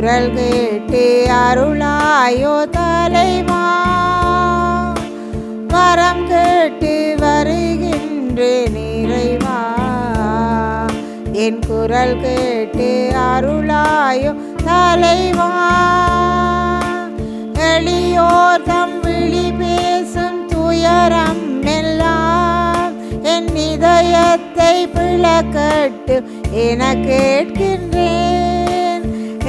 குரல் கேட்டு அருளாயோ தலைவா, வரம் கேட்டு வருகின்றேன் இறைவா. என் குரல் கேட்டு அருளாயோ தலைவா, எளியோர் தம் விழி பேசும் துயரம் எல்லாம் என் இதயத்தை பிளக்கட்டு என கேட்கின்றேன்.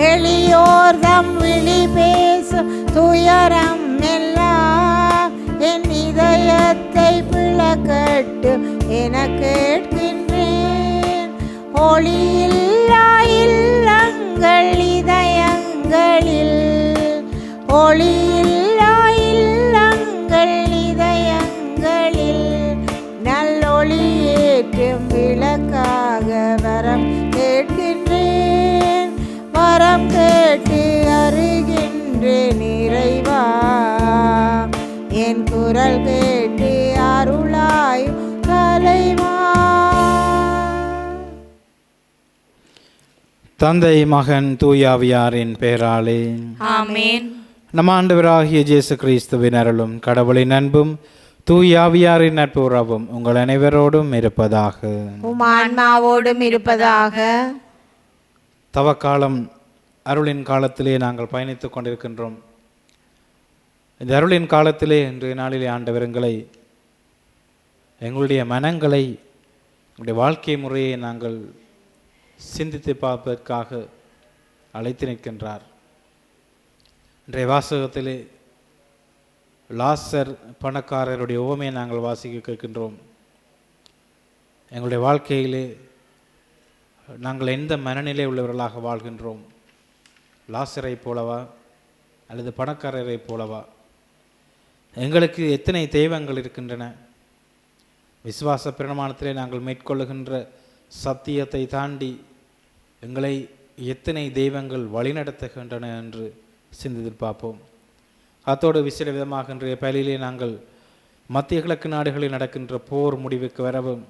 எளியோர் தம் விழி பேசும் துயரம் எல்லாம் என் இதயத்தை பிளக்கட்டு என கேட்கின்றேன். ஒளியில்லா இல்லங்கள் இதயங்களில், ஒளியில்லா இல்லங்கள் இதயங்களில் நல்லொளியேற்றும் விளக்காக வரம் கேட்கின்றேன். வரம் கேட்டு அருகின்றேன் இறைவா, என் குரல் கேட்டு அருளாய் தலைவா. தந்தை மகன் தூயாவியாரின் பெயராலே ஆமென். நம் ஆண்டவராகிய இயேசு கிறிஸ்துவின் அருளும் கடவுளின் அன்பும் தூயாவியாரின் நட்பு உறவும் உங்கள் அனைவரோடும் இருப்பதாக. உம் ஆன்மாவோடும் இருப்பதாக. தவக்காலம் அருளின் காலத்திலே நாங்கள் பயணித்து கொண்டிருக்கின்றோம். இந்த அருளின் காலத்திலே இன்றைய நாளிலே ஆண்டவர் எங்களுடைய மனங்களை, எங்களுடைய வாழ்க்கை முறையை நாங்கள் சிந்தித்து பார்ப்பதற்காக அழைத்து நிற்கின்றார். இன்றைய வாசகத்திலே லாசர் பணக்காரருடைய உவமையை நாங்கள் வாசிக்க கேட்கின்றோம். எங்களுடைய வாழ்க்கையிலே நாங்கள் எந்த மனநிலை உள்ளவர்களாக வாழ்கின்றோம்? லாசரை போலவா அல்லது பணக்காரரை போலவா? எங்களுக்கு எத்தனை தெய்வங்கள் இருக்கின்றன? விசுவாச பிரமாணத்திலே நாங்கள் மேற்கொள்ளுகின்ற சத்தியத்தை தாண்டி எங்களை எத்தனை தெய்வங்கள் வழிநடத்துகின்றன என்று சிந்தித்து பார்ப்போம். அத்தோடு விசேட விதமாக இன்றைய பலியிலே நாங்கள் மத்திய கிழக்கு நாடுகளில் நடக்கின்ற போர் முடிவுக்கு வரவும்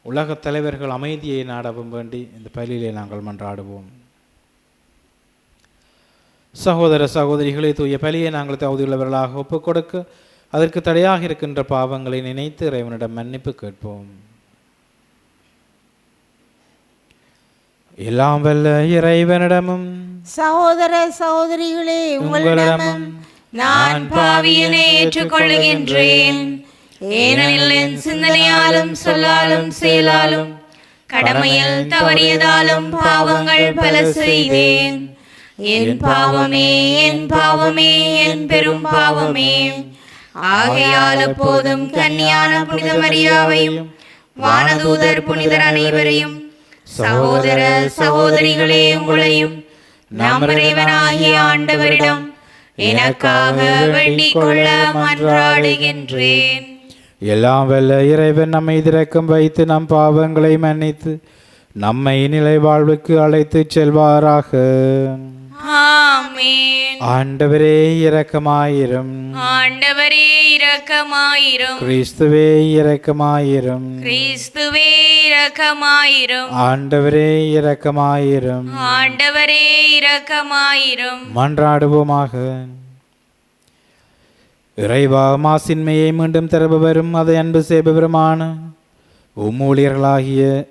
உலகத் தலைவர்கள் அமைதியை நாடவும் வேண்டி இந்த பலியிலே நாங்கள் மன்றாடுவோம். சகோதர சகோதரிகளை தூய பலியை நாங்கள் தகுதியுள்ளவர்களாக ஒப்புக் கொடுக்க அதற்கு தடையாக இருக்கின்ற பாவங்களை நினைத்து இறைவனிடம் மன்னிப்பு கேட்போம். எல்லாம் வல்ல இறைவனிடமும் சகோதர சகோதரிகளே உங்களிடமும் நான் பாவியனை ஏற்றுக்கொள்ளுகின்றேன். ஏனெனில் என் சிந்தனையாலும் சொல்லாலும் செயலாலும் கடமையில் தவறியதாலும் பாவங்கள் பல செய்தேன். என் பாவமே, என் பாவமே, என் பெரும் பாவமே. ஆகையால் எப்போதும் கன்னியான புனித மரியாவையும் வானதூதர் புனிதர் அனைவரையும் சகோதர சகோதரிகளே உங்களையும் நம் இறைவனாகிய ஆண்டவரிடம் எனக்காக வேண்டிக் கொள்ள மன்றாடுகின்றேன். எல்லாம் வல்ல இறைவன் நம்மை இரக்கம் வைத்து நம் பாவங்களை மன்னித்து நம்மை நிலை வாழ்வுக்கு அழைத்து செல்வாராக. ஆமென். ஆண்டவரே இரக்கமாயிரும். ஆண்டவரே இரக்கமாயிரும். கிறிஸ்துவே இரக்கமாயிரும். கிறிஸ்துவே இரக்கமாயிரும். ஆண்டவரே இரக்கமாயிரும். ஆண்டவரே இரக்கமாயிரும். மன்றாடுவோமாக. இறைவா, மாசின்மையை மீண்டும் தருபவரும் அதை அன்பு செய்பவருமான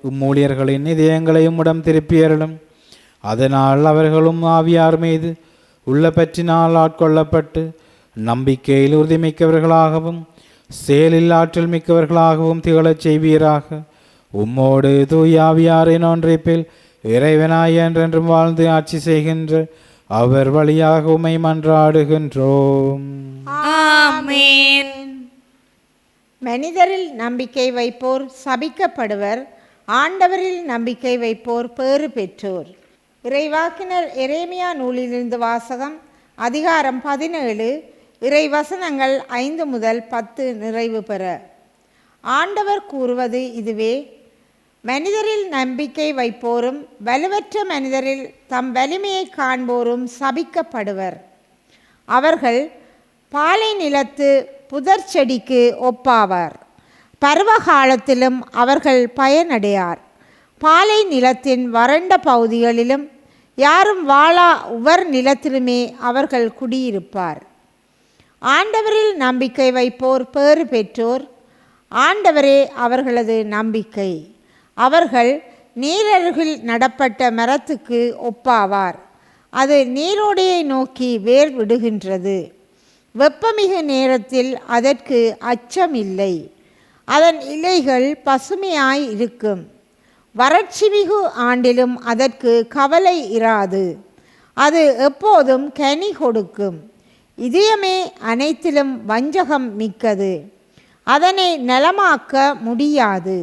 உம்மூழியர்களின் இதயங்களையும் உடம் திருப்பியருளும். அதனால் அவர்களும் ஆவியார் மீது உள்ள பற்றினால் ஆட்கொள்ளப்பட்டு நம்பிக்கையில் உறுதிமிக்கவர்களாகவும் செயலில் ஆற்றல் மிக்கவர்களாகவும் திகழச் செய்வீராக. உம்மோடு தூயாவியாரின் ஒன்றைப்பில் இறைவனாய் என்றென்றும் வாழ்ந்து ஆட்சி செய்கின்ற அவர் வழியாக உம்மை மன்றாடுகின்றோம். ஆமென். மனிதரில் நம்பிக்கை வைப்போர் சபிக்கப்படுவர், ஆண்டவரில் நம்பிக்கை வைப்போர் பேறு பெற்றோர். இறைவாக்கினர் எரேமியா நூலிலிருந்து வாசகம். அதிகாரம் 17, இறைவசனங்கள் 5 முதல் 10 நிறைவு பெற. ஆண்டவர் கூறுவது இதுவே: மனிதரில் நம்பிக்கை வைப்போரும் வலுவற்ற மனிதரில் தம் வலிமையை காண்போரும் சபிக்கப்படுவர். அவர்கள் பாலை நிலத்து புதர் செடிக்கு ஒப்பாவார். பருவ காலத்திலும் அவர்கள் பயனடையார். பாலை நிலத்தின் வறண்ட பகுதிகளிலும் யாரும் வாழா உவர் நிலத்திலுமே அவர்கள் குடியிருப்பார். ஆண்டவரில் நம்பிக்கை வைப்போர் பேறு பெற்றோர். ஆண்டவரே அவர்களது நம்பிக்கை. அவர்கள் நீரருகில் நடப்பட்ட மரத்துக்கு ஒப்பாவார். அது நீரோடையை நோக்கி வேர் விடுகின்றது. வெப்பமிகு நேரத்தில் அதற்கு அச்சமில்லை. அதன் இலைகள் பசுமையாய் இருக்கும். வறட்சிமிகு ஆண்டிலும் அதற்கு கவலை இராது. அது எப்போதும் கனி கொடுக்கும். இதயமே அனைத்திலும் வஞ்சகம் மிக்கது. அதனை நலமாக்க முடியாது.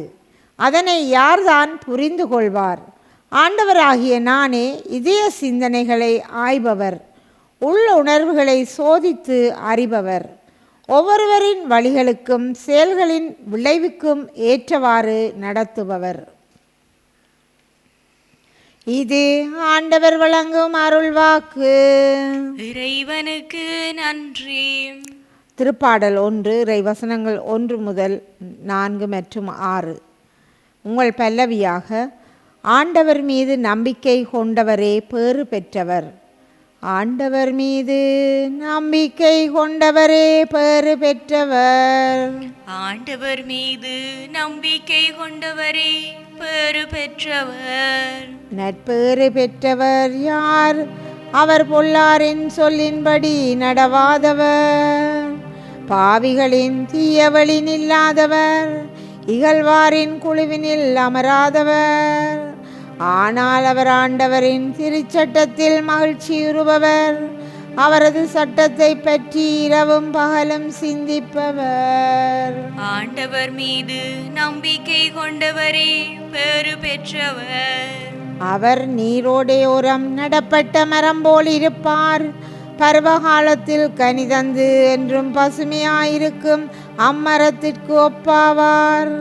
அதனை யார்தான் புரிந்து கொள்வார்? ஆண்டவராகிய நானே இதய சிந்தனைகளை ஆய்பவர், உள்ளுணர்வுகளை சோதித்து அறிபவர். ஒவ்வொருவரின் வழிகளுக்கும் செயல்களின் விளைவுக்கும் ஏற்றவாறு நடத்துபவர். இது ஆண்டவர் வழங்கும் அருள்வாக்கு. இறைவனுக்கு நன்றி. திருப்பாடல் 1 இறைவசனங்கள் 1 முதல் 4 மற்றும் 6. உங்கள் பல்லவியாக: ஆண்டவர் மீது நம்பிக்கை கொண்டவரே பேறு பெற்றவர். ஆண்டவர் மீது நம்பிக்கை கொண்டவரே பேறு பெற்றவர். ஆண்டவர் மீது நம்பிக்கை கொண்டவரே பேறு பெற்றவர். நற்பேறு பெற்றவர் யார்? அவர் பொல்லாரின் சொல்லின்படி நடவாதவர், பாவிகளின் தீயவழி நில்லாதவர், இகழ்வாரின் குழுவினில் அமராதவர். ஆனால் அவர் ஆண்டவரின் திருச்சட்டத்தில் மகிழ்ச்சியுறுபவர். அவரது சட்டத்தை பற்றி இரவும் பகலும் சிந்திப்பவர். ஆண்டவர் மீது நம்பிக்கை கொண்டவரே பேறு பெற்றவர். அவர் நீரோடையோரம் நடப்பட்ட மரம் போல் இருப்பார். பருவகாலத்தில் கனி தந்து என்றும் பசுமையாயிருக்கும் அம்மரத்திற்கு ஒப்பாவார்.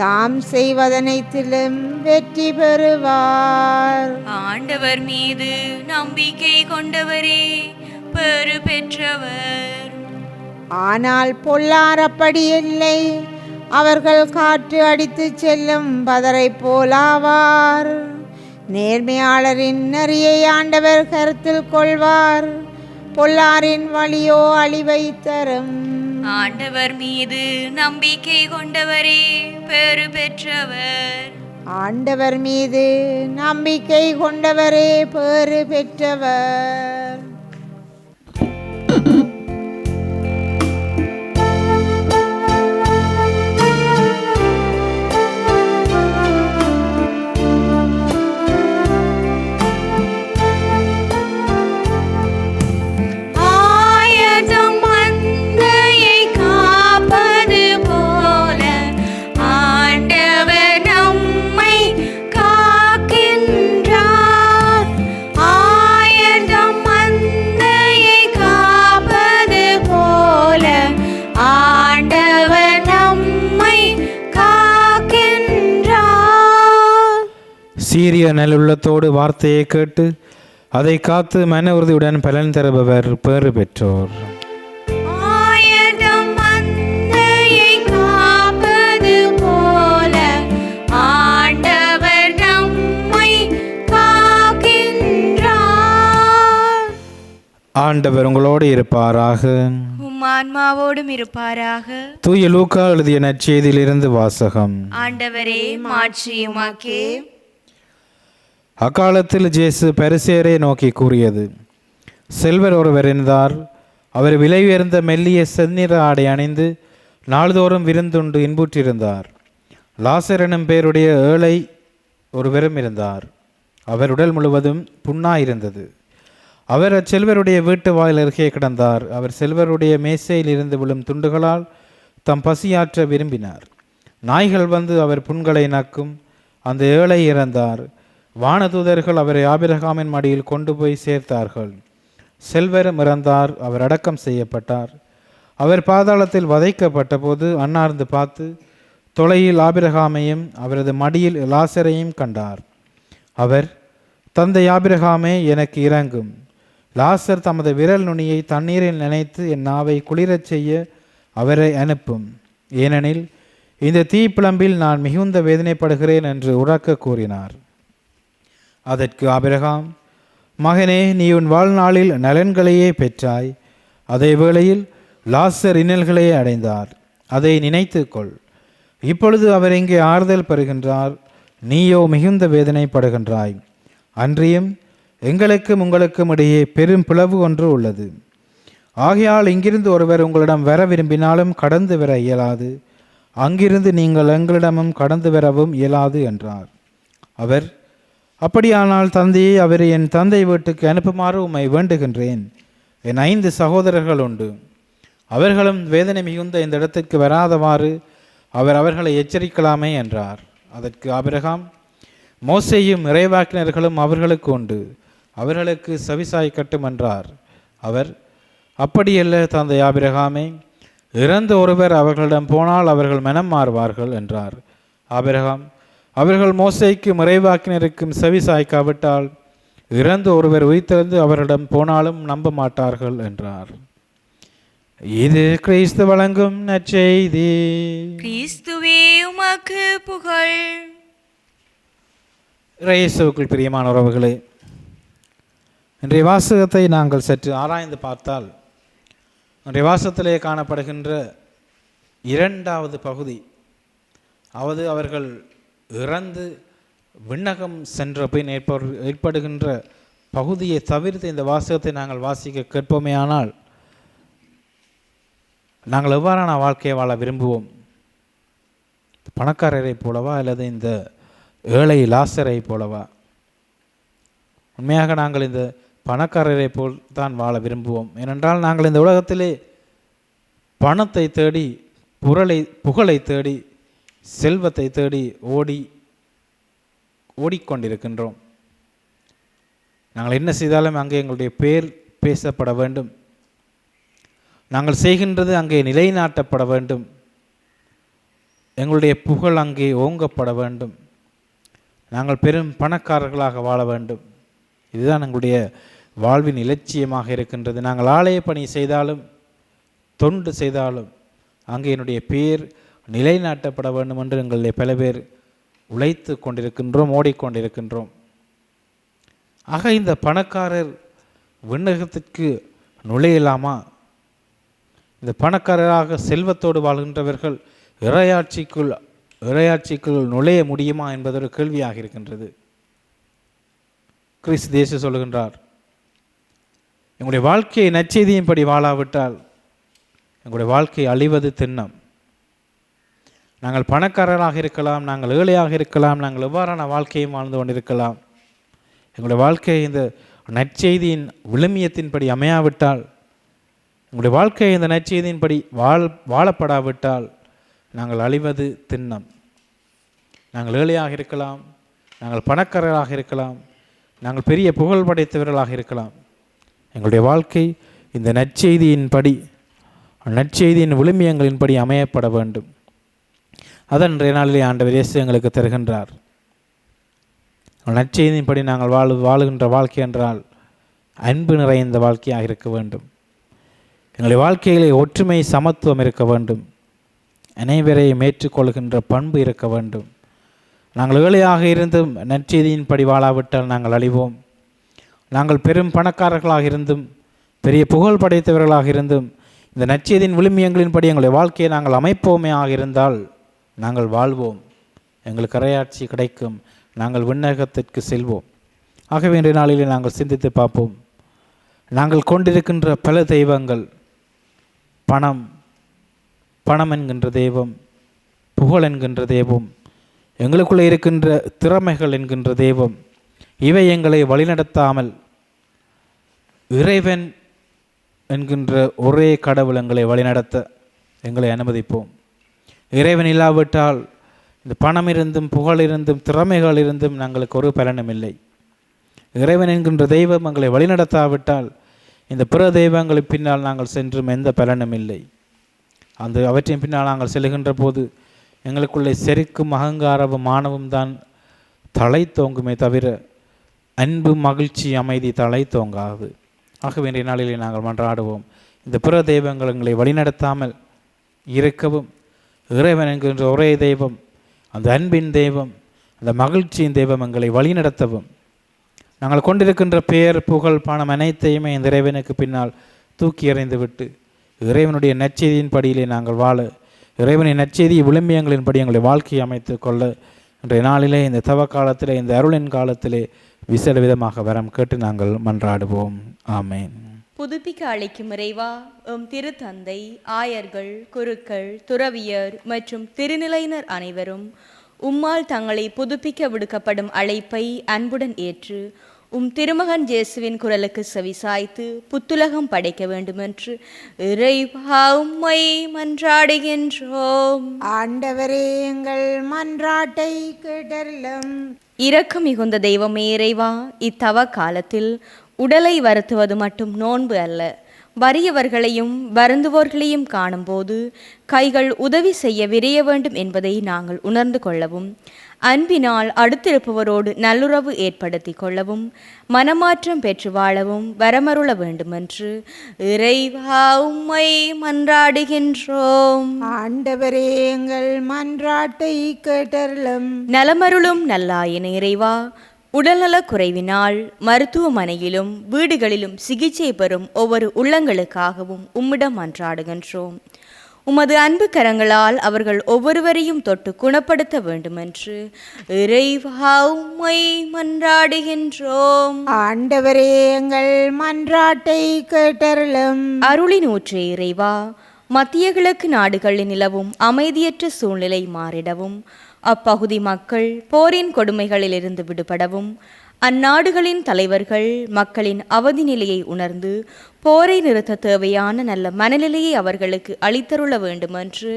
தாம் செய்வதனைத்திலும் வெற்றி பெறுவார். ஆண்டவர் மீது நம்பிக்கை கொண்டவரே பேறு பெற்றவர். ஆனால் பொல்லார் அப்படி இல்லை. அவர்கள் காற்று அடித்து செல்லும் பதரை போலாவார். நேர்மையாளரின் நெறியை ஆண்டவர் கருத்தில் கொள்வார். பொல்லாரின் வழியோ அழிவை தரும். ஆண்டவர் மீது நம்பிக்கை கொண்டவரே பேறு பெற்றவர். ஆண்டவர் மீது நம்பிக்கை கொண்டவரே பேறு பெற்றவர். சீரிய நல்லுள்ளத்தோடு வார்த்தையை கேட்டு அதை காத்து மன உறுதியுடன் பலன் தருபவர் பேறு பெற்றோர். ஆண்டவர் உங்களோடு இருப்பாராக, உம் ஆன்மாவோடும் இருப்பாராக. தூய லூக்கா எழுதிய நற்செய்தியிலிருந்து வாசகம். ஆண்டவரே மாட்சி உமக்கே. அக்காலத்தில் இயேசு பரிசேயரை நோக்கி கூறியது: செல்வர் ஒருவர் இருந்தார். அவர் விலை உயர்ந்த மெல்லிய செந்நிற ஆடை அணிந்து நாள்தோறும் விருந்துண்டு இன்புற்றிருந்தார். லாசர் எனும் பேருடைய ஏழை ஒருவரும் இருந்தார். அவர் உடல் முழுவதும் புண்ணாயிருந்தது. அவர் அச்செல்வருடைய வீட்டு வாயில் அருகே கிடந்தார். அவர் செல்வருடைய மேசையில் இருந்து விழும் துண்டுகளால் தம் பசியாற்ற விரும்பினார். நாய்கள் வந்து அவர் புண்களை நக்கும். அந்த ஏழை இறந்தார். வானதூதர்கள் அவரை ஆபிரகாமின் மடியில் கொண்டு போய் சேர்த்தார்கள். செல்வரும் இறந்தார். அவர் அடக்கம் செய்யப்பட்டார். அவர் பாதாளத்தில் வதைக்கப்பட்ட போது அன்னார்ந்து பார்த்து தொலையில் ஆபிரகாமையும் அவரது மடியில் லாசரையும் கண்டார். அவர், தந்தை ஆபிரகாமே, எனக்கு இரங்கும். லாசர் தமது விரல் நுனியை தண்ணீரில் நினைத்து என் நாவை குளிரச் செய்ய அவரை அனுப்பும். ஏனெனில் இந்த தீப்பிழம்பில் நான் மிகுந்த வேதனைப்படுகிறேன் என்று உரக்க கூறினார். அதற்கு ஆபிரகாம், மகனே, நீ உன் வாழ்நாளில் நலன்களையே பெற்றாய். அதே வேளையில் லாசர் இன்னல்களையே அடைந்தார். அதை நினைத்துக்கொள். இப்பொழுது அவர் இங்கே ஆறுதல் பெறுகின்றார், நீயோ மிகுந்த வேதனைப்படுகின்றாய். அன்றியும் எங்களுக்கும் உங்களுக்கும் இடையே பெரும் பிளவு ஒன்று உள்ளது. ஆகையால் இங்கிருந்து ஒருவர் உங்களிடம் வர விரும்பினாலும் கடந்து வர இயலாது, அங்கிருந்து நீங்கள் எங்களிடமும் கடந்து வரவும் இயலாது என்றார். அவர், அப்படியானால் தந்தையை அவரை என் தந்தை வீட்டுக்கு அனுப்புமாறு உம்மை வேண்டுகின்றேன். என் 5 சகோதரர்கள் உண்டு. அவர்களும் வேதனை மிகுந்த இந்த இடத்திற்கு வராதவாறு அவர்களை எச்சரிக்கலாமே என்றார். அதற்கு ஆபிரகாம், மோசேயும் இறைவாக்கினர்களும் அவர்களுக்கு உண்டு, அவர்களுக்கு செவிசாய்க்கட்டும் என்றார். அவர், அப்படியல்ல தந்தை ஆபிரகாமே, இறந்த ஒருவர் அவர்களிடம் போனால் அவர்கள் மனம் மாறுவார்கள் என்றார். ஆபிரகாம், அவர்கள் மோசேக்கும் இறைவாக்கினருக்கும் செவி சாய்க்காவிட்டால் இறந்த ஒருவர் உயிர்த்தெழுந்து அவரிடம் போனாலும் நம்ப மாட்டார்கள் என்றார். இது கிறிஸ்து வழங்கும் நற்செய்தி. கிறிஸ்துவே உமக்கு புகழ். இயேசுவுக்குள் பிரியமான உறவுகளே, இன்றைய வாசகத்தை நாங்கள் சற்று ஆராய்ந்து பார்த்தால் இன்றைய வாசகத்திலே காணப்படுகின்ற 2வது பகுதி, அதாவது அவர்கள் இறந்து விண்ணகம் சென்ற பின் ஏற்படுகின்ற பகுதியை தவிர்த்து இந்த வாசகத்தை நாங்கள் வாசிக்க கேட்போமேயானால் நாங்கள் எவ்வாறான வாழ்க்கையை வாழ விரும்புவோம்? பணக்காரரை போலவா அல்லது இந்த ஏழை லாசரை போலவா? உண்மையாக நாங்கள் இந்த பணக்காரரை போல் தான் வாழ விரும்புவோம். ஏனென்றால் நாங்கள் இந்த உலகத்திலே பணத்தை தேடி, புகழை தேடி, செல்வத்தை தேடி ஓடிக்கொண்டிருக்கின்றோம். நாங்கள் என்ன செய்தாலும் அங்கே எங்களுடைய பேர் பேசப்பட வேண்டும், நாங்கள் செய்கின்றது அங்கே நிலைநாட்டப்பட வேண்டும், எங்களுடைய புகழ் அங்கே ஓங்கப்பட வேண்டும், நாங்கள் பெரும் பணக்காரர்களாக வாழ வேண்டும். இதுதான் எங்களுடைய வாழ்வின் இலட்சியமாக இருக்கின்றது. நாங்கள் ஆலய பணி செய்தாலும் தொண்டு செய்தாலும் அங்கே என்னுடைய பேர் நிலைநாட்டப்பட வேண்டும் என்று எங்களுடைய பல பேர் உழைத்து கொண்டிருக்கின்றோம், ஓடிக்கொண்டிருக்கின்றோம். ஆக இந்த பணக்காரர் விண்ணகத்திற்கு நுழையலாமா? இந்த பணக்காரராக செல்வத்தோடு வாழ்கின்றவர்கள் இறையாட்சிக்குள் நுழைய முடியுமா என்பது ஒரு கேள்வியாக இருக்கின்றது. கிறிஸ்து இயேசு சொல்லுகின்றார், எங்களுடைய வாழ்க்கையை நற்செய்தியின்படி வாழாவிட்டால் எங்களுடைய வாழ்க்கை அழிவது திண்ணம். நாங்கள் பணக்காரராக இருக்கலாம், நாங்கள் ஏழையாக இருக்கலாம், நாங்கள் எவ்வாறான வாழ்க்கையும் வாழ்ந்து கொண்டிருக்கலாம். எங்களுடைய வாழ்க்கை இந்த நற்செய்தியின் விழுமியத்தின்படி அமையாவிட்டால், எங்களுடைய வாழ்க்கை இந்த நற்செய்தியின்படி வாழப்படாவிட்டால் நாங்கள் அழிவது திண்ணம். நாங்கள் ஏழையாக இருக்கலாம், நாங்கள் பணக்காரராக இருக்கலாம், நாங்கள் பெரிய புகழ் படைத்தவர்களாக இருக்கலாம். எங்களுடைய வாழ்க்கை இந்த நற்செய்தியின் விழுமியங்களின்படி அமையப்பட வேண்டும். அதன் நாளிலே ஆண்டவர் இயேசு எங்களுக்கு தருகின்றார். நற்செய்தியின்படி நாங்கள் வாழுகின்ற வாழ்க்கை என்றால் அன்பு நிறைந்த வாழ்க்கையாக இருக்க வேண்டும். எங்களுடைய வாழ்க்கையிலே ஒற்றுமை, சமத்துவம் இருக்க வேண்டும். அனைவரையும் ஏற்றுக்கொள்கின்ற பண்பு இருக்க வேண்டும். நாங்கள் ஏழையாக இருந்தும் நற்செய்தியின்படி வாழாவிட்டால் நாங்கள் அழிவோம். நாங்கள் பெரும் பணக்காரர்களாக இருந்தும் பெரிய புகழ் படைத்தவர்களாக இருந்தும் இந்த நற்செய்தியின் விழுமியங்களின்படி எங்களுடைய வாழ்க்கையை நாங்கள் அமைப்போமே ஆக இருந்தால் நாங்கள் வாழ்வோம், எங்களுக்கு இறையாட்சி கிடைக்கும், நாங்கள் விண்ணகத்திற்கு செல்வோம். ஆகவே இன்றைய நாளிலே நாங்கள் சிந்தித்து பார்ப்போம். நாங்கள் கொண்டிருக்கின்ற பல தெய்வங்கள், பணம் என்கின்ற தெய்வம், புகழ் என்கின்ற தெய்வம், எங்களுக்குள்ளே இருக்கின்ற திறமைகள் என்கின்ற தெய்வம், இவை எங்களை வழிநடத்தாமல் இறைவன் என்கின்ற ஒரே கடவுள் எங்களை வழிநடத்த எங்களை அனுமதிப்போம். இறைவன் இல்லாவிட்டால் இந்த பணம் இருந்தும் புகழ் இருந்தும் திறமைகள் இருந்தும் நாங்களுக்கு ஒரு பலனும் இல்லை. இறைவன் என்கின்ற தெய்வம் எங்களை வழிநடத்தாவிட்டால் இந்த பிற தெய்வங்களுக்கு பின்னால் நாங்கள் சென்றும் எந்த பலனும் இல்லை. அவற்றின் பின்னால் நாங்கள் செல்கின்ற போது எங்களுக்குள்ளே செருக்கும் அகங்காரமும் மானவும் தான் தலை தோங்குமே தவிர அன்பு, மகிழ்ச்சி, அமைதி தலை தோங்காது. ஆகவே இன்றைய நாளிலே நாங்கள் மன்றாடுவோம். இந்த பிற தெய்வங்கள் எங்களை வழிநடத்தாமல் இருக்கவும், இறைவன் என்கின்ற ஒரே தெய்வம், அந்த அன்பின் தெய்வம், அந்த மகிழ்ச்சியின் தெய்வம் எங்களை வழிநடத்தவும், நாங்கள் கொண்டிருக்கின்ற பெயர், புகழ், பணம் அனைத்தையுமே இந்த இறைவனுக்கு பின்னால் தூக்கி எறிந்துவிட்டு இறைவனுடைய நற்செய்தியின் படியிலே நாங்கள் வாழ, இறைவனின் நற்செய்தி விளம்பியங்களின்படி எங்களுடைய வாழ்க்கையை அமைத்து கொள்ள இன்றைய நாளிலே, இந்த தவ காலத்திலே, இந்த அருளின் காலத்திலே விசேட விதமாக வரம் கேட்டு நாங்கள் மன்றாடுவோம். ஆமேன். புதுப்பிக்க அழைக்கும் இறைவா, எம் திருத்தந்தை, ஆயர்கள், குருக்கள், துறவியர் மற்றும் திருநிலையினர் அனைவரும் உம்மால் தங்களை புதுப்பிக்க விடுக்கப்படும் அழைப்பை அன்புடன் ஏற்று திருமகன் இயேசுவின் குரலுக்கு செவிசாய்த்து புத்துலகம் படைக்க வேண்டுமென்று இறைவா உம்மை மன்றாடுகின்றோம். ஆண்டவரே, எங்கள் மன்றாட்டை கேட்டருளும். இரக்கம் மிகுந்த தெய்வமே இறைவா, இத்தவ காலத்தில் உடலை வருத்துவது மட்டும் நோன்பு அல்ல, வறியவர்களையும் வருந்துவோர்களையும் காணும்போது கைகள் உதவி செய்ய விரைய வேண்டும் என்பதை நாங்கள் உணர்ந்து கொள்ளவும், அன்பினால் அடுத்திருப்பவரோடு நல்லுறவு ஏற்படுத்தி கொள்ளவும், மனமாற்றம் பெற்று வாழவும் வரமருள வேண்டுமென்று இறைவா உம்மை மன்றாடுகின்றோம். ஆண்டவரே, எங்கள் மன்றாட்டை கேட்டருளும். நலமருளும் நல்லாயின இறைவா, உடல்நலக் குறைவினால் மருத்துவமனையிலும் வீடுகளிலும் சிகிச்சை பெறும் ஒவ்வொரு உள்ளங்களுக்காகவும் உம்மிடம் மன்றாடுகின்றோம். உமது அன்பு கரங்களால் அவர்கள் ஒவ்வொருவரையும் தொட்டு குணப்படுத்த வேண்டுமென்று இறைவா உம்மை மன்றாடுகின்றோம். ஆண்டவரே, எங்கள் மன்றாட்டை கேட்டருளும். அருளின் ஊற்றே இறைவா, மத்திய கிழக்கு நாடுகளில் நிலவும் அமைதியற்ற சூழ்நிலை மாறிடவும், அப்பகுதி மக்கள் போரின் கொடுமைகளிலிருந்து விடுபடவும், அந்நாடுகளின் தலைவர்கள் மக்களின் அவதி நிலையை உணர்ந்து போரை நிறுத்த தேவையான நல்ல மனநிலையை அவர்களுக்கு அளித்தருள வேண்டுமென்று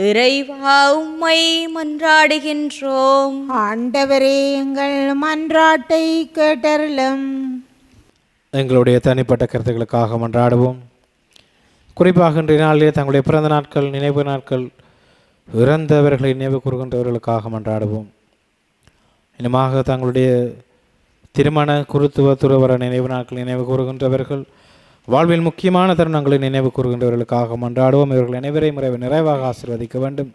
இறைவா உம்மை மன்றாடுகின்றோம். ஆண்டவரே, எங்கள் மன்றாட்டை கேட்டருளும். எங்களுடைய தனிப்பட்ட கருத்துக்களுக்காக மன்றாடுவோம். குறிப்பாக இன்றைய நாளிலே தங்களுடைய பிறந்த நாட்கள், நினைவு நாட்கள், இறந்தவர்களை நினைவு கூறுகின்றவர்களுக்காக மன்றாடுவோம். இனமாக தங்களுடைய திருமண, குருத்துவ, துறவர நினைவு நாட்கள் நினைவு கூறுகின்றவர்கள், வாழ்வில் முக்கியமான தருணங்களை நினைவு கூறுகின்றவர்களுக்காக மன்றாடுவோம். இவர்கள் அனைவரையும் இறைவன் நிறைவாக ஆசீர்வதிக்க வேண்டும்.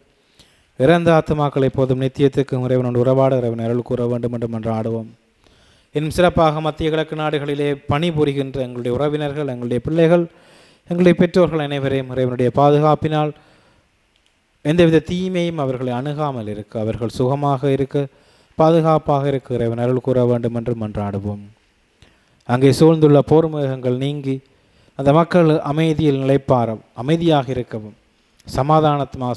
இறந்த ஆத்மாக்களை போதும் நித்தியத்துக்கு இறைவனோடு உறவாட இறைவன் அருள் கூற வேண்டும் என்று மன்றாடுவோம். இன்னும் சிறப்பாக மத்திய கிழக்கு நாடுகளிலே பணிபுரிகின்ற எங்களுடைய உறவினர்கள், எங்களுடைய பிள்ளைகள், எங்களுடைய பெற்றோர்கள் அனைவரையும் இறைவனுடைய பாதுகாப்பினால் எந்தவித தீமையும் அவர்களை அணுகாமல் இருக்க, அவர்கள் சுகமாக இருக்க, பாதுகாப்பாக இருக்க இறைவன் அருள் கூற வேண்டும் என்று மன்றாடுவோம். அங்கே சூழ்ந்துள்ள போர் மேகங்கள் நீங்கி அந்த மக்கள் அமைதியில் நிலைப்பார, அமைதியாக இருக்கவும்,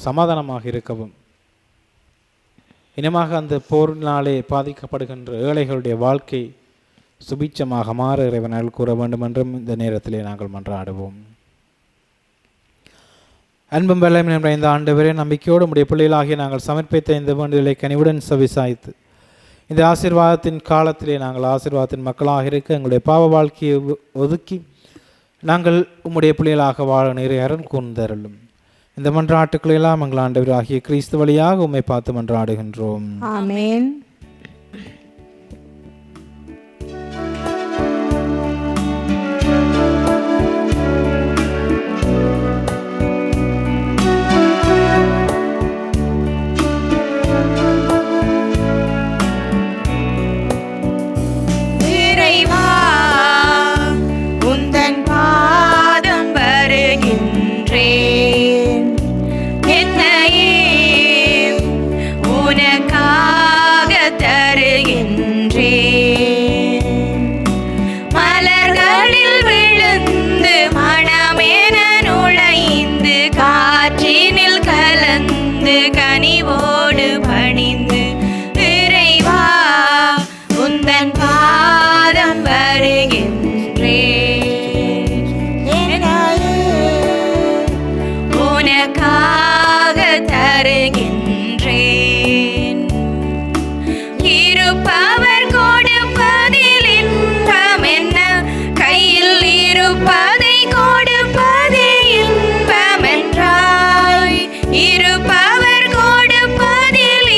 சமாதானமாக இருக்கவும், இனமாக அந்த போரினாலே பாதிக்கப்படுகின்ற ஏழைகளுடைய வாழ்க்கை சுபிட்சமாக மாற இறைவன் அருள் கூற வேண்டும் என்றும் இந்த நேரத்திலே நாங்கள் மன்றாடுவோம். அன்பும் வெள்ளம் என்ற இந்த ஆண்டவரே, நம்பிக்கையோடு உடைய பிள்ளைகளாகிய நாங்கள் சமர்ப்பித்த இந்த வேண்டுதலை கனிவுடன் செவிசாய்த்து இந்த ஆசீர்வாதத்தின் காலத்திலே நாங்கள் ஆசீர்வாதத்தின் மக்களாக இருக்க எங்களுடைய பாவ வாழ்க்கையை ஒதுக்கி நாங்கள் உம்முடைய பிள்ளைகளாக வாழ நிறைய அருள் கூர்ந்தருளும். இந்த மன்றாட்டுக்களை எல்லாம் எங்கள் ஆண்டவர் ஆகிய கிறிஸ்து வழியாக உம்மை பார்த்து மன்றாடுகின்றோம். ஆமேன். இருப்பவர் கொடுப்பதில்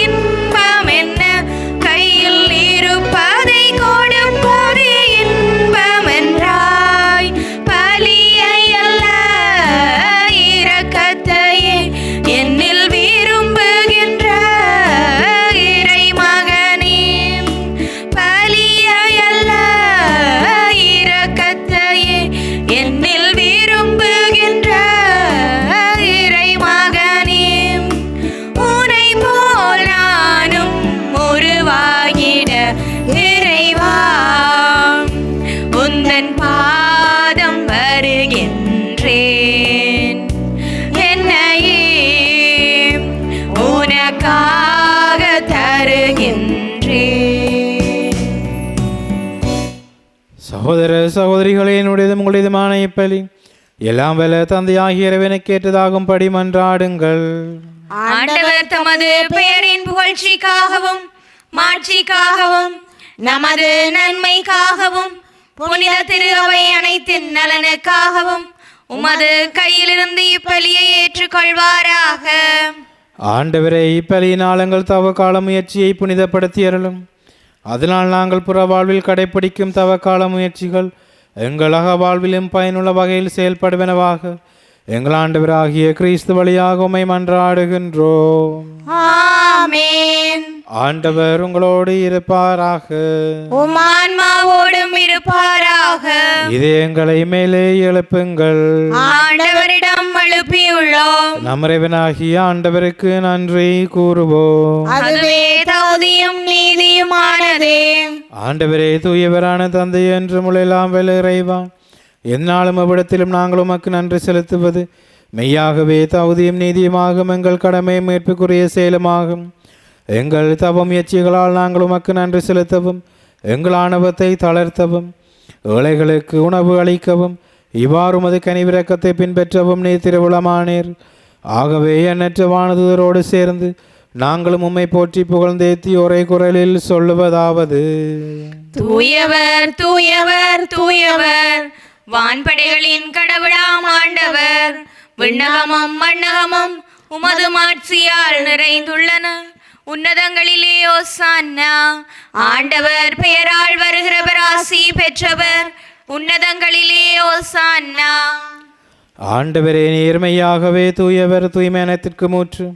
சகோதர சகோதரிகளே, என்னுடையதும் உங்களுடையதுமான இப்பலி எல்லாம் வல்ல தந்தையாகிய இறைவனுக்கு ஏற்றதாகும்படி மன்றாடுங்கள். ஆண்டவர் தமது பெயரின் புகழ்ச்சிக்காகவும் மாட்சிக்காகவும் நமது நன்மைக்காகவும் புனித திரு அவை அனைத்தின் நலனுக்காகவும் உமது கையிலிருந்து இப்பலியை ஏற்றுக்கொள்வாராக. ஆண்டவரே, இப்பலியினால் எங்கள் தவ கால முயற்சியை புனிதப்படுத்தி அருளும். அதனால் நாங்கள் புற வாழ்வில் கடைப்பிடிக்கும் தவ கால முயற்சிகள் எங்கள் அக வாழ்விலும் பயனுள்ள வகையில் செயல்படுவனவாக எங்கள் ஆண்டவராகிய கிறிஸ்து வழியாக உம்மை மன்றாடுகின்றோம். ஆமென். ஆண்டவர் உங்களோடு இருப்பாராக. உம் ஆன்மாவோடும் இருப்பாராக. இதயங்களை மேலே எழுப்புங்கள். ஆண்டவரிடம் எழுப்பியுள்ளோம். நம் இறைவனாகிய ஆண்டவருக்கு நன்றி கூறுவோம். அதுவே தகுதியும் நீதியுமானதே. ஆண்டவரே, தூயவரான தந்தை என்று முளையெல்லாம் வெல்ல இறைவா, எந்நாளும் அவ்விடத்திலும் நாங்கள் உமக்கு நன்றி செலுத்துவது மெய்யாகவே தகுதியும் நீதியுமாகும். எங்கள் கடமை மீட்புக்குரிய செயலுமாகும். எங்கள் தவ முயற்சிகளால் நாங்கள் உமக்கு நன்றி செலுத்தவும், எங்கள் ஆணவத்தை தளர்த்தவும், ஏழைகளுக்கு உணவு அளிக்கவும், இவ்வாறு உமது கனிவிரக்கத்தை பின்பற்றவும் நீர் திருவுளமானீர். ஆகவே எண்ணற்ற வானதூதரோடு சேர்ந்து நாங்களும் உம்மை போற்றி புகழ்ந்தேத்தி ஒரே குரலில் சொல்லுவதாவது: தூயவர் தூயவர் தூயவர், வான்படைகளின் கடவுளாம் ஆண்டவர். விண்ணகமும் மண்ணகமும் உமது மாட்சியால் நிறைந்துள்ளன. உன்னதங்களிலே ஓசான்னா. ஆண்டவர் பெயரால் வருகிறவர் ஆசி பெற்றவர். உன்னதங்களிலே ஓசான்னா. ஆண்டவரே, நேர்மையாகவே தூயவர், தூய்மையானத்திற்கு மூற்று.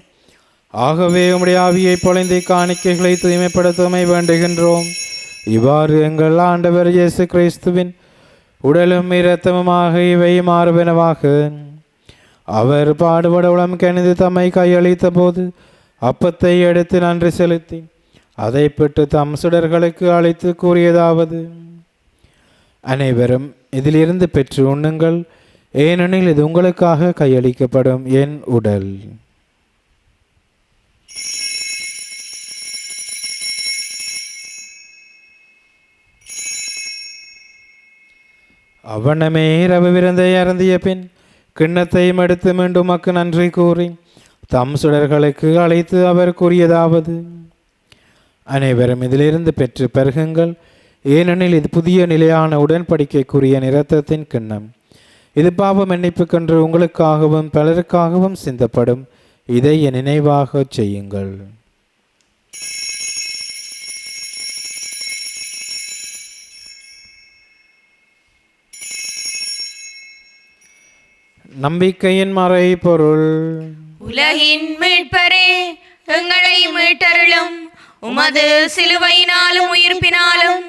ஆகவே உம்முடைய ஆவியை பொழிந்து காணிக்கைகளை தூய்மைப்படுத்துவமை வேண்டுகின்றோம். இவ்வாறு எங்கள் ஆண்டவர் இயேசு கிறிஸ்துவின் உடலும் இரத்தமுமாக இவை மாறுவனவாக. அவர் பாடுபட உளம் கணிந்து தம்மை கையளித்த போது அப்பத்தை எடுத்து நன்றி செலுத்தி அதை பெற்று தம் சுடர்களுக்கு அளித்து கூறியதாவது: அனைவரும் இதிலிருந்து பெற்று உண்ணுங்கள், ஏனெனில் இது உங்களுக்காக கையளிக்கப்படும் என் உடல். அவ்வண்ணமே இரவு விருந்தை அருந்திய பின் கிண்ணத்தையும் எடுத்து மீண்டும் உமக்கு நன்றி கூறி தம் சுடர்களுக்கு அழைத்து அவர் கூறியதாவது: அனைவரும் இதிலிருந்து பெற்று பருகுங்கள், ஏனெனில் இது புதிய நிலையான உடன்படிக்கைக்குரிய இரத்தத்தின் கிண்ணம். இது பாவ மன்னிப்புக்கென்று உங்களுக்காகவும் பலருக்காகவும் சிந்தப்படும். இதை என் நினைவாக செய்யுங்கள். நம்பிக்கையின் மறை பொருள். உலகின் மீட்பரே, எங்களை மீட்டருளும். உமது சிலுவையினாலும் உயிர்ப்பினாலும்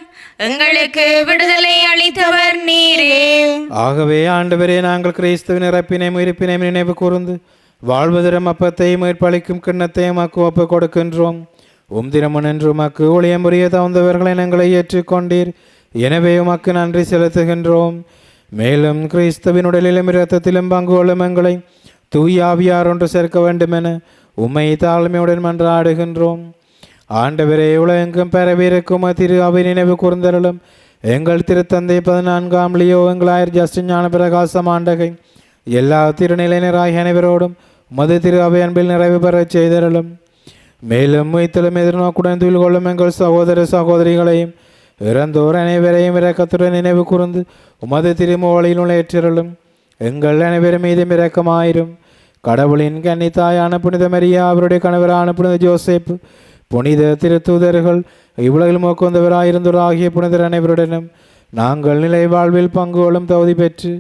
எங்களுக்கு விடுதலை அளித்தவர் நீரே. ஆகவே ஆண்டவரே, நாங்கள் கிறிஸ்துவின் இறப்பினையும் உயிர்ப்பினையும் நினைவு கூர்ந்து வாழ்வதரும் அப்பத்தையும் மீட்பளிக்கும் கிண்ணத்தையும் அக்கு ஒப்பு கொடுக்கின்றோம். தினமும் என்று உமக்கு ஊழியம் புரிய தகுந்தவர்களை எங்களை ஏற்றுக்கொண்டீர். எனவே உமக்கு நன்றி செலுத்துகின்றோம். மேலும் கிறிஸ்துவின் உடலிலும் இரத்தத்திலும் பங்கு கொள்ளும் எங்களை தூய ஆவியார் ஒன்று சேர்க்க வேண்டுமென உம்மை தாழ்மையுடன் மன்றாடுகின்றோம். ஆண்டவரே, உலகெங்கும் பரவியிருக்கும் திரு அவை நினைவு கூர்ந்தருளும். எங்கள் திருத்தந்தை 14ஆம் லியோ, எங்கள் ஜஸ்டின் ஞான பிரகாசம் ஆண்டகை, எல்லா திருநிலையினராகிய அனைவரோடும் மது திரு அவை அன்பில் நிறைவு பெறச் செய்தருளும். மேலும் உயிர்த்தலும் எதிர்நோக்குடன் துயில் கொள்ளும் எங்கள் சகோதர சகோதரிகளையும் இறந்தோர் அனைவரையும் இரக்கத்துடன் நினைவு கூர்ந்து உமது திருமுகவழியில் ஏற்றருளும். எங்கள் அனைவரும் மீதும் இரக்கமாயிரும். கடவுளின் கன்னித்தாயான புனித மரியா, அவருடைய கணவரான புனித ஜோசேப்பு, புனித திருத்தூதர்கள், இவ்வுலகில் மோக்குந்தவராயிருந்தோர் ஆகிய புனிதர் அனைவருடனும் நாங்கள் நிலை வாழ்வில் பங்கு கொள்ளும் தகுதி பெற்று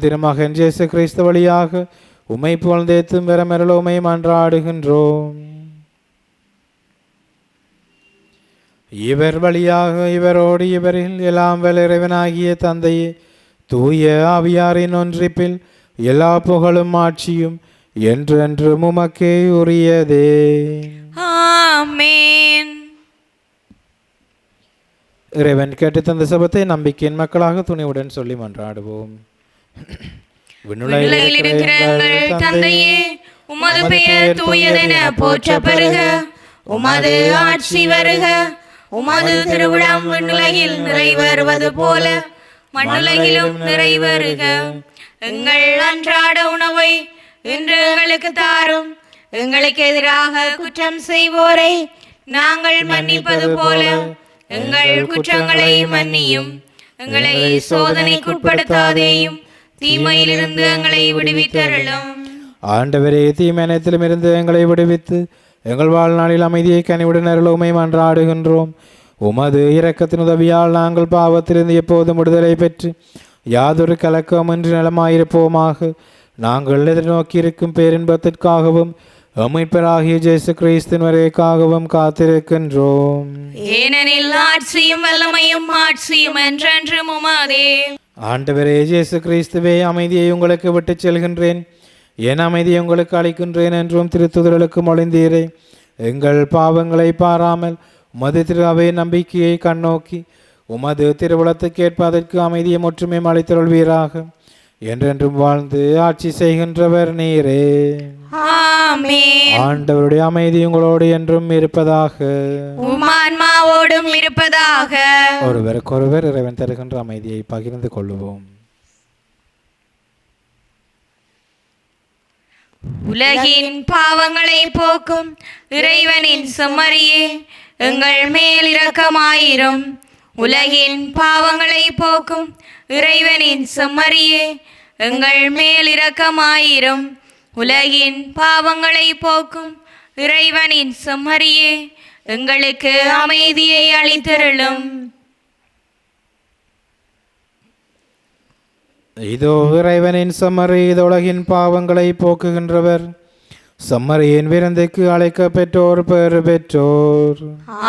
திருமகன் இயேசு கிறிஸ்து வழியாக உம்மை புகழ்ந்தேத்தும் வரமருள உம்மை மன்றாடுகின்றோம். இவர் வழியாக இவரோடு இவரில் எல்லாம் வல்ல இறைவனாகிய தந்தையே, தூய ஆவியாரின் ஒன்றிப்பில் எல்லா புகழும் ஆட்சியும் என்றென்று உமக்கே உரியதே. ஆமென். இறைவன் கேட்டு தந்த சபத்தை நம்பிக்கையின் மக்களாக துணிவுடன் சொல்லி மன்றாடுவோம். விண்ணுலகில் இருக்கிற எங்கள் தந்தையே, உமது பெயர் தூயதென போற்ற பெறுக. உமது ஆட்சி வருக. உமது திருவிழம் விண்ணுலகில் நிறைவேறுவது போல மண்ணுலகிலும் நிறைவேறுக. எங்கள் அன்றாட உணவை இன்று எங்களுக்கு தாரும். எங்களுக்கு எதிராக குற்றம் செய்வோரை நாங்கள் மன்னிப்பது போல எங்கள் குற்றங்களை மன்னியும். எங்களை சோதனைக்குட்படுத்தாதேயும், தீமையிலிருந்து எங்களை விடுவித்தருளும். ஆண்டவரே, தீமையனைத்திலும் இருந்து எங்களை விடுவித்து எங்கள் வாழ்நாளில் அமைதியை கனிவுடன் அருளுமை மன்றாடுகின்றோம். உமது இரக்கத்தின் உதவியால் நாங்கள் பாவத்திலிருந்து எப்போதும் விடுதலை பெற்று யாதொரு கலக்கமின்றி நலமாயிருப்போமாக. நாங்கள் எதிர்நோக்கியிருக்கும் பேரின்பத்திற்காகவும் மீட்பராகிய இயேசு கிறிஸ்துவின் வருகைக்காகவும் காத்திருக்கின்றோம். ஏனெனில் ஆட்சியும் வல்லமையும் மாட்சியும் என்றென்றும் உமதே. ஆண்டவரே இயேசு கிறிஸ்துவே, அமைதியை உங்களுக்கு விட்டுச் செல்கின்றேன், என் அமைதியை உங்களுக்கு அளிக்கின்றேன் என்றும் திருத்துதலுக்கு மொழிந்தீரே. எங்கள் பாவங்களை பாராமல் உமது திரு அவை நம்பிக்கையை கண்ணோக்கி உமது திருவுளத்துக்கு ஏற்பதற்கு அமைதியை முற்றுமே அளித்தருள்வீராக. என்றென்றும் வாழ்ந்து ஆட்சி செய்கின்றவர் நீரே. ஆமென். ஆண்டவருடைய அமைதி உங்களோடு என்றும் இருப்பதாக, உமான்மாவோடும் இருப்பதாக. ஒருவருக்கொருவர் இறைவன் தருகின்ற அமைதியை பகிர்ந்து கொள்வோம். உலகின் பாவங்களை போக்கும் இறைவனின் செம்மறியே, எங்கள் மேல் இரக்கமாயிரும். உலகின் பாவங்களை போக்கும் இறைவனின் செம்மறியே, எங்கள் மேல் இரக்கமாயிரும். உலகின் பாவங்களை போக்கும் இறைவனின் செம்மறியே, எங்களுக்கு அமைதியை அளித்தருளும். இதோ இறைவனின் செம்மறி, இது உலகின் பாவங்களை போக்குகின்றவர். செம்மறியின் விருந்துக்கு அழைக்க பெற்றோர் பெறு பெற்றோர்.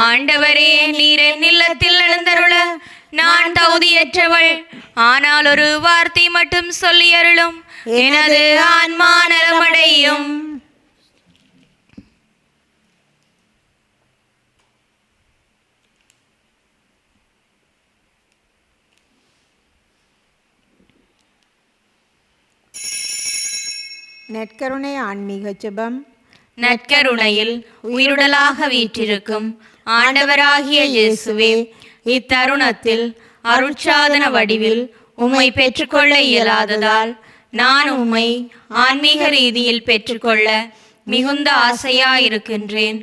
ஆண்டவரே, நீர் என் இல்லத்தில் எழுந்தருள நான் தகுதியற்றவள். ஆனால் ஒரு வார்த்தை மட்டும் சொல்லி அருளும், எனது ஆன்மா நலமடையும். நற்கருணை ஆன்மீக ஜெபம். நற்கருணையில் உயிருடலாக வீற்றிருக்கும் ஆண்டவராகிய இயேசுவே, இத்தருணத்தில் அருட்சாதன வடிவில் உம்மை பெற்றுக்கொள்ள இயலாததால் நான் உம்மை ஆன்மீக ரீதியில் பெற்றுக்கொள்ள மிகுந்த ஆசையாயிருக்கின்றேன்.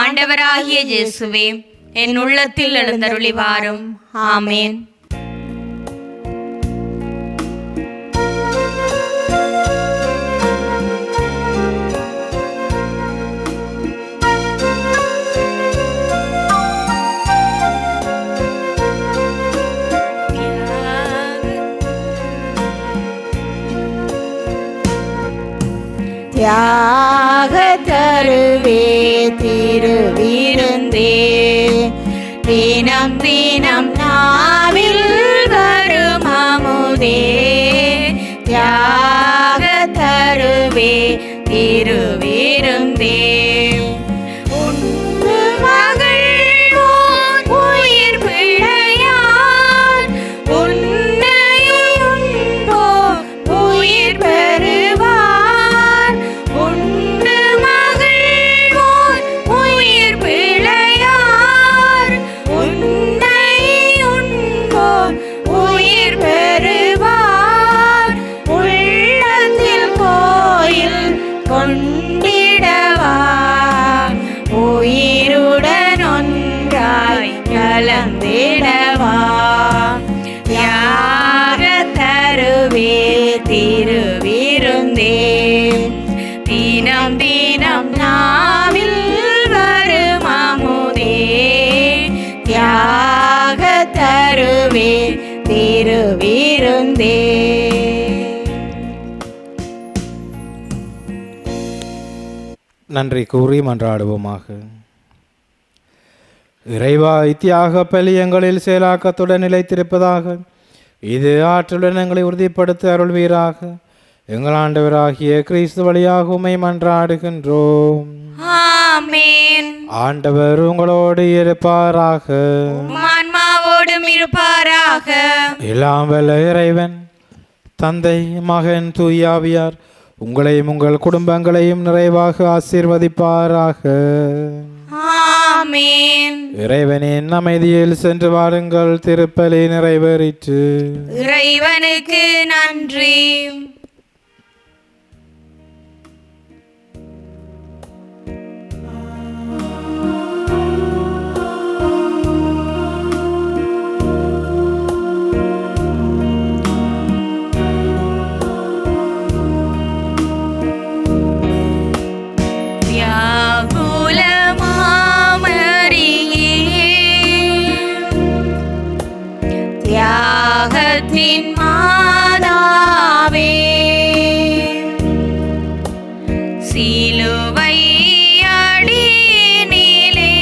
ஆண்டவராகிய இயேசுவே, என் உள்ளத்தில் எழுந்தருளி வாரும். ஆமேன். தியாக தருவே திருவிருந்தே, தினம் தினம் நாவில் வரும் அமுதே. தியாக தருவே திருவிருந்தே, உண்டு மகள் உயிர் பிழையார், உன்னையும் உண்போ உயிர் பெறுவார். உண்டு மகள் உயிர் பிழையார், உன்னை உண்போ உயிர் பெறுவார். உள்ளத்தில் கோயில் கொண்டிடவா, உயிருடன் ஒன்றாய் கலந்திடவா. தியாக தருவே திருவிருந்தே, தினம் தினம் நாவில் வரும் அமுதே. தியாக தருவே திருவிருந்தே. நன்றி கூறி மன்றாடுவோமாக. இறைவா, தியாக பலி எங்களில் செயலாக்கத்துடன் நிலைத்திருப்பதாக. இது ஆற்றலுடன் எங்களை உறுதிப்படுத்த அருள்வீராக. எங்கள் ஆண்டவராகிய கிறிஸ்து வழியாக உம்மை மன்றாடுகின்றோம். ஆமென். ஆண்டவர் உங்களோடு இருப்பாராக. ஆன்மாவோடும் இருப்பாராக. எல்லாம் வல்ல இறைவன் தந்தை, மகன், தூயாவியார் உங்களையும் உங்கள் குடும்பங்களையும் நிறைவாக ஆசீர்வதிப்பாராக. ஆமென். இறைவனின் அமைதியில் சென்று வாருங்கள். திருப்பலி நிறைவேறிற்று. இறைவனுக்கு நன்றி. தியாகத்தின் மாதாவே, சிலுவை அடியினிலே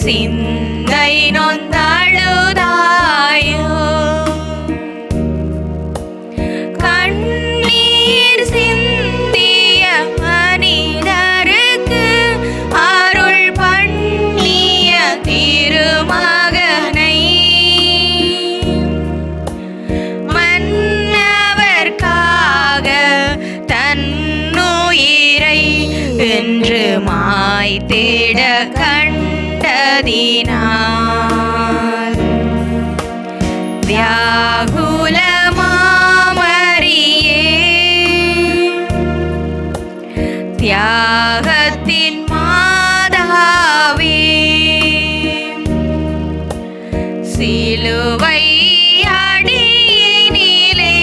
சிந்தை நொந்தழுதாயோ, கண்ணீர் சிந்திய மனிதருக்கு அருள் பண்ணிய திருமகனை மன்னவர்க்காக தன்னுயிரை என்று மாய்த்திட கண்டதினார் வியாகுல மாமரியே, தியாகத்தின் மாதாவே, சிலுவை அடியினிலே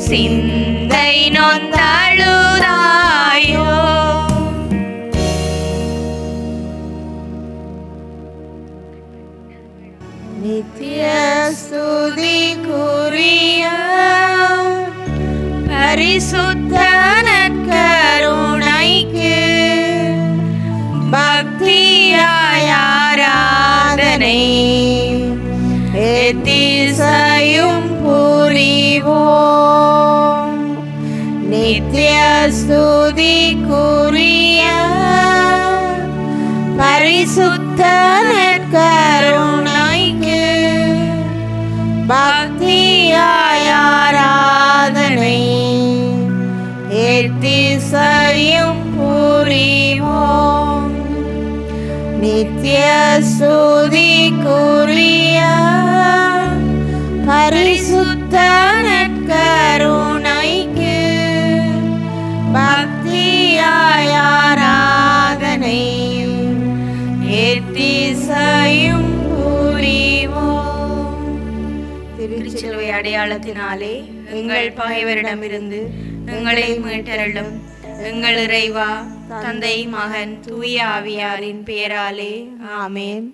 சிந்தை நொந்தழுதாயோ. நித்திய ஸ்துதிக்குரிய பரிசுத்த நற்கருணைக்கு பக்தியாய் ஆராதனை எத்திசையும் புரிவோம். நித்திய ஸ்துதிக்குரிய பரிசுத்த நற்கருணைக்கு பக்தியாய் ஆராதனை எத்திசையும் புரிவோம். நித்திய ஸ்துதிக்குரிய பரிசுத்த நற்கருணைக்கு பக்தியாய் ஆராதனை எத்திசையும் புரிவோம். திருச்சிலுவை அடையாளத்தினாலே எங்கள் பகைவரிடமிருந்து எங்களை மீட்டருளும். எங்கள் இறைவா, தந்தை, மகன், தூய ஆவியாரின் பெயராலே ஆமென்.